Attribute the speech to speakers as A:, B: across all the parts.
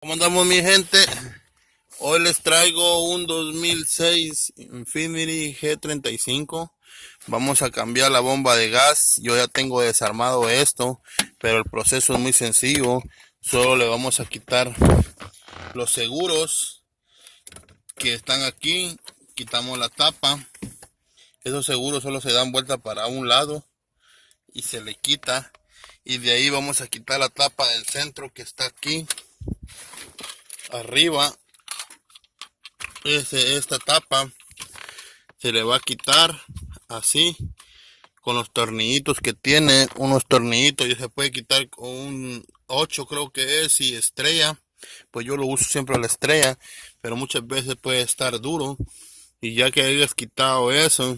A: ¿Cómo andamos, mi gente? Hoy les traigo un 2006 Infiniti G35. Vamos a cambiar la bomba de gas. Yo ya tengo desarmado esto, pero el proceso es muy sencillo. Solo le vamos a quitar los seguros que están aquí. Quitamos la tapa. Esos seguros solo se dan vuelta para un lado y se le quita. Y de ahí vamos a quitar la tapa del centro que está aquí arriba. Esta tapa se le va a quitar así con los tornillitos que tiene, unos tornillitos, y se puede quitar con un 8 creo que es, y estrella. Pues yo lo uso siempre a la estrella, pero muchas veces puede estar duro. Y ya que hayas quitado eso,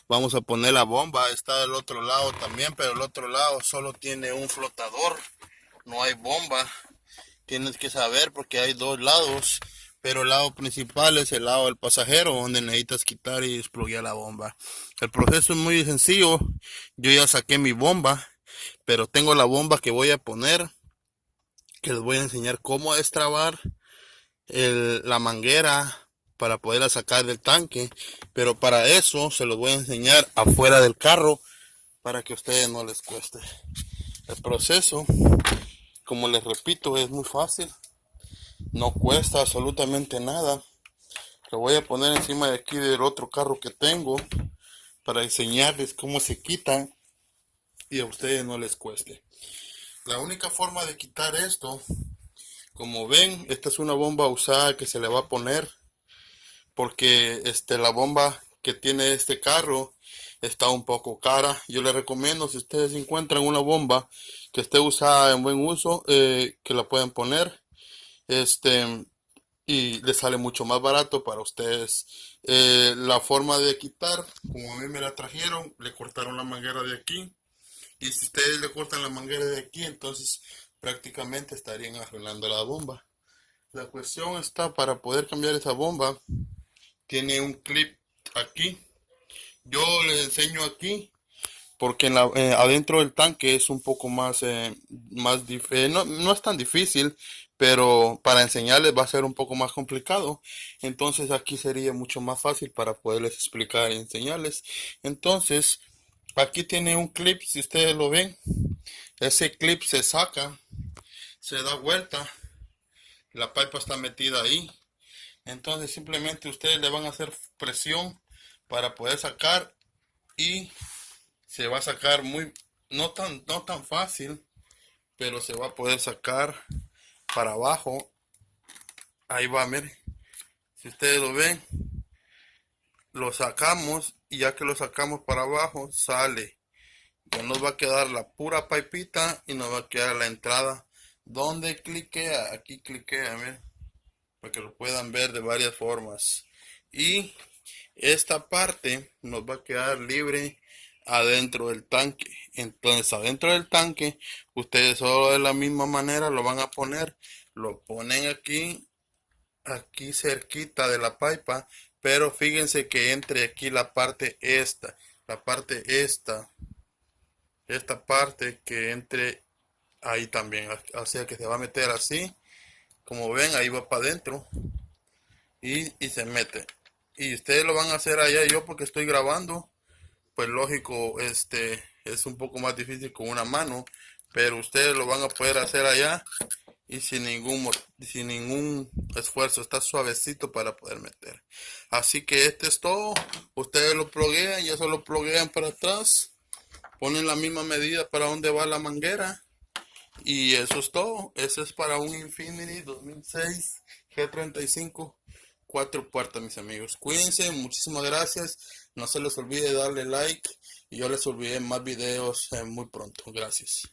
A: vamos a poner la bomba. Está del otro lado también, pero el otro lado solo tiene un flotador, no hay bomba. Tienes que saber porque hay dos lados, pero el lado principal es el lado del pasajero, donde necesitas quitar y despluguear la bomba. El proceso es muy sencillo. Yo ya saqué mi bomba, pero tengo la bomba que voy a poner, que les voy a enseñar cómo destrabar la manguera para poderla sacar del tanque. Pero para eso se los voy a enseñar afuera del carro, para que a ustedes no les cueste. El proceso, como les repito, es muy fácil. No cuesta absolutamente nada. Lo voy a poner encima de aquí del otro carro que tengo para enseñarles cómo se quita y a ustedes no les cueste. La única forma de quitar esto, como ven, esta es una bomba usada que se le va a poner, porque la bomba que tiene este carro está un poco cara. Yo les recomiendo, si ustedes encuentran una bomba que esté usada en buen uso, que la pueden poner. Y les sale mucho más barato para ustedes. La forma de quitar, como a mí me la trajeron, le cortaron la manguera de aquí, y si ustedes le cortan la manguera de aquí, entonces prácticamente estarían arreglando la bomba. La cuestión está, para poder cambiar esa bomba, tiene un clip aquí. Yo les enseño aquí porque adentro del tanque es un poco más difícil. No, no es tan difícil, pero para enseñarles va a ser un poco más complicado. Entonces aquí sería mucho más fácil para poderles explicar y enseñarles. Entonces aquí tiene un clip, si ustedes lo ven. Ese clip se saca, se da vuelta, la pipa está metida ahí. Entonces simplemente ustedes le van a hacer presión para poder sacar, y se va a sacar no tan fácil, pero se va a poder sacar para abajo. Ahí va, miren. Si ustedes lo ven, lo sacamos, y ya que lo sacamos para abajo, sale. Ya nos va a quedar la pura pipita y nos va a quedar la entrada. Donde cliquea, aquí cliquea, miren, para que lo puedan ver de varias formas. Y esta parte nos va a quedar libre adentro del tanque. Entonces adentro del tanque ustedes solo de la misma manera lo van a poner, lo ponen aquí cerquita de la pipa, pero fíjense que entre aquí esta parte que entre ahí también, o sea que se va a meter así, como ven, ahí va para adentro, y se mete. Y ustedes lo van a hacer allá. Yo, porque estoy grabando, pues lógico, es un poco más difícil con una mano, pero ustedes lo van a poder hacer allá, y sin ningún esfuerzo, está suavecito para poder meter. Así que es todo. Ustedes lo pluguean, ya solo pluguean para atrás, ponen la misma medida para donde va la manguera, y eso es todo. Eso es para un Infiniti 2006 G35 4 puertas, mis amigos. Cuídense, muchísimas gracias. No se les olvide darle like, y yo les olvidé más videos muy pronto. Gracias.